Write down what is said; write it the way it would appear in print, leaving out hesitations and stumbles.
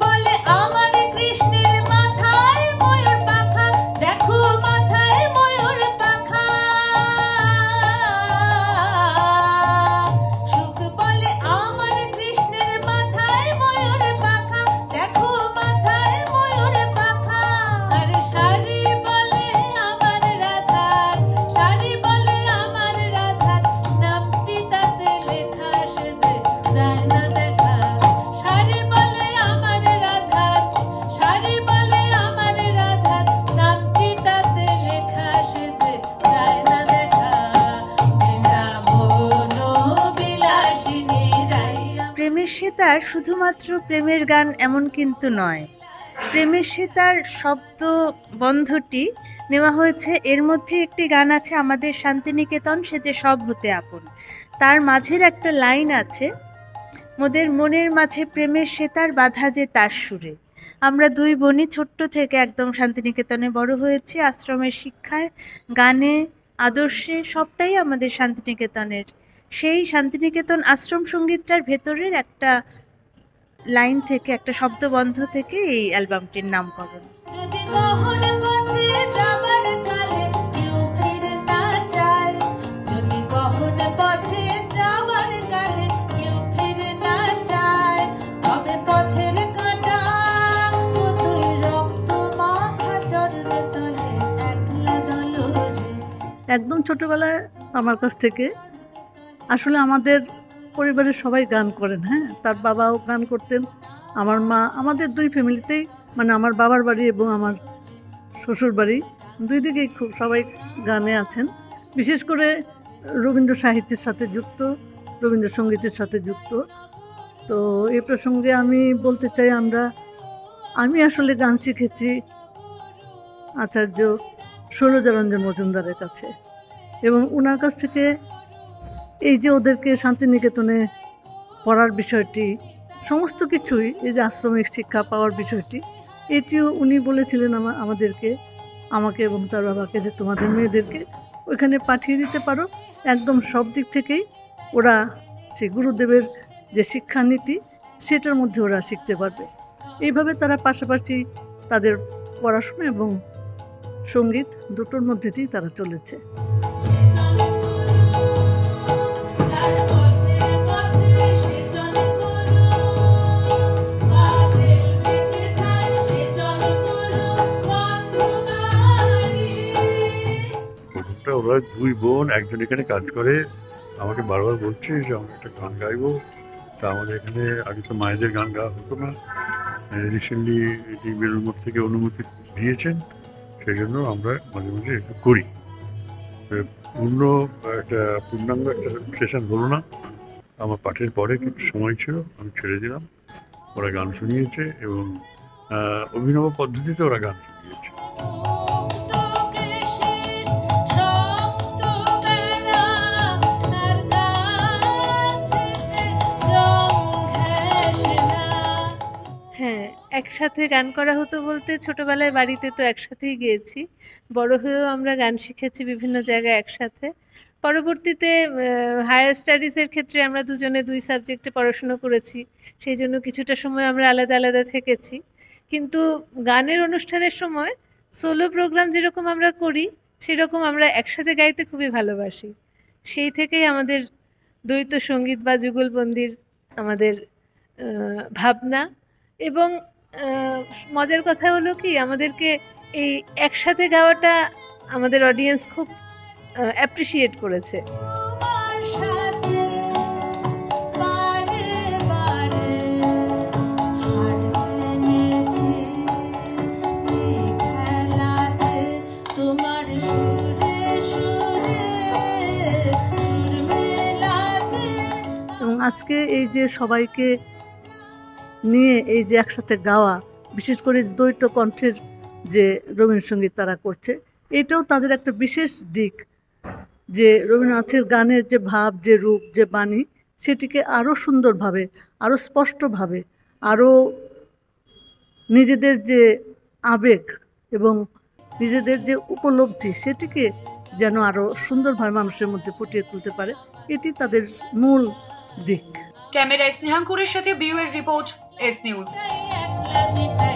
বলে আমার কৃষ্ণের মাথায় ময়ূর পাখা, দেখো মাথায় ময়ূর পাখা। সুখ বলে আমার কৃষ্ণের মাথায় ময়ূর পাখা, দেখো মাথায় ময়ূর পাখা। আর শাড়ি বলে আমার রাধার, শাড়ি বলে আমার রাধার, নামটি তাতে লেখা সেজে যায় না দেখা। শাড়ি বলে আমার রাধার, শাড়ি বলে আমার রাধার, নামটি তাতে লেখা সেজে যায় না দেখা। বৃন্দাবন বিলাসিনী রাইয়া। প্রেমের সেতার শুধুমাত্র প্রেমের গান এমন কিন্তু নয়। প্রেমের সেতার শব্দ বন্ধটি নেওয়া হয়েছে, এর মধ্যে একটি গান আছে আমাদের শান্তিনিকেতন সে যে সব হতে আপন। তার মাঝের একটা লাইন আছে, মোদের মনের মাঝে প্রেমের সেতার বাঁধা যে তার সুরে। আমরা দুই বোনই ছোট্ট থেকে একদম শান্তিনিকেতনে বড় হয়েছি, আশ্রমের শিক্ষায়, গানে, আদর্শে, সবটাই আমাদের শান্তিনিকেতনের। সেই শান্তিনিকেতন আশ্রম সঙ্গীতটার ভেতরের একটা লাইন থেকে, একটা শব্দবন্ধ থেকে এই অ্যালবামটির নামকরণ। যদি গহন পথে যাবার কালে কেউ ফিরে না যায়, যদি গহন পথে যাবার কালে কেউ ফিরে না যায়, তবে পথের কাঁটা মতোই রক্ত মাখা চরণ তলে একলা দলরে। একদম ছোটবেলায় আমার কাছ থেকে আসলে আমাদের পরিবারের সবাই গান করেন। হ্যাঁ, তার বাবাও গান করতেন, আমার মা, আমাদের দুই ফ্যামিলিতেই, মানে আমার বাবার বাড়ি এবং আমার শ্বশুর বাড়ি দুই দিকেই খুব সবাই গানে আছেন। বিশেষ করে রবীন্দ্র সাহিত্যের সাথে যুক্ত, রবীন্দ্রসঙ্গীতের সাথে যুক্ত। তো এই প্রসঙ্গে আমি বলতে চাই, আমি আসলে গান শিখেছি আচার্য শৈলজারঞ্জন মজুমদারের কাছে, এবং ওনার কাছ থেকে এই যে ওদেরকে শান্তিনিকেতনে পড়ার বিষয়টি, সমস্ত কিছুই, এই যে আশ্রমিক শিক্ষা পাওয়ার বিষয়টি, এটিও উনি বলেছিলেন আমাকে এবং তার বাবাকে, যে তোমাদের মেয়েদেরকে ওইখানে পাঠিয়ে দিতে পারো, একদম সব দিক থেকেই ওরা সেই গুরুদেবের যে শিক্ষানীতি সেটার মধ্যে ওরা শিখতে পারবে। এইভাবে তারা পাশাপাশি তাদের পড়াশোনা এবং সঙ্গীত দুটোর মধ্যে দিয়েই তারা চলেছে। ওরা দুই বোন, একজন এখানে কাজ করে, আমাকে বারবার বলছে যে আমরা একটা গান গাইবো। তা আমাদের এখানে আগে তো মায়েদের গান গাওয়া হতো না, রিসেন্টলি এটি বেলুড় মঠ থেকে অনুমতি দিয়েছেন, সেই জন্য আমরা মাঝে মাঝে একটু করি। একটা পূর্ণাঙ্গ একটা সেশন হলো না, আমার পাঠের পরে কিছু সময় ছিল, আমি ছেড়ে দিলাম। ওরা গান শুনিয়েছে এবং অভিনব পদ্ধতিতে ওরা গান শুনিয়েছে। হ্যাঁ, একসাথে গান করা হতো বলতে ছোটবেলায় বাড়িতে তো একসাথেই গিয়েছি, বড় হয়েও আমরা গান শিখেছি বিভিন্ন জায়গায় একসাথে। পরবর্তীতে হায়ার স্টাডিজের ক্ষেত্রে আমরা দুজনে দুই সাবজেক্টে পড়াশুনো করেছি, সেই জন্য কিছুটা সময় আমরা আলাদা আলাদা থেকেছি। কিন্তু গানের অনুষ্ঠানের সময় সোলো প্রোগ্রাম যেরকম আমরা করি, সেরকম আমরা একসাথে গাইতে খুবই ভালোবাসি। সেই থেকেই আমাদের দ্বৈত সঙ্গীত বা যুগলবন্দির আমাদের ভাবনা। এবং মজার কথা হলো কি, আমাদেরকে এই একসাথে গাওয়াটা আমাদের অডিয়েন্স খুব অ্যাপ্রিসিয়েট করেছে। এবং আজকে এই যে সবাইকে নিয়ে এই যে একসাথে গাওয়া, বিশেষ করে দ্বৈত কণ্ঠের যে রবীন্দ্রসঙ্গীত তারা করছে, এটাও তাদের একটা বিশেষ দিক, যে রবীন্দ্রনাথের গানের যে ভাব, যে রূপ, যে বাণী, সেটিকে আরও সুন্দরভাবে, আরও স্পষ্টভাবে, আরও নিজেদের যে আবেগ এবং নিজেদের যে উপলব্ধি, সেটিকে যেন আরও সুন্দরভাবে মানুষের মধ্যে ফুটিয়ে তুলতে পারে, এটি তাদের মূল দিক। ক্যামেরায় স্নেহাঙ্কুরের সাথে বিউয়ের রিপোর্ট, এস নিউজ। একলা মিটাই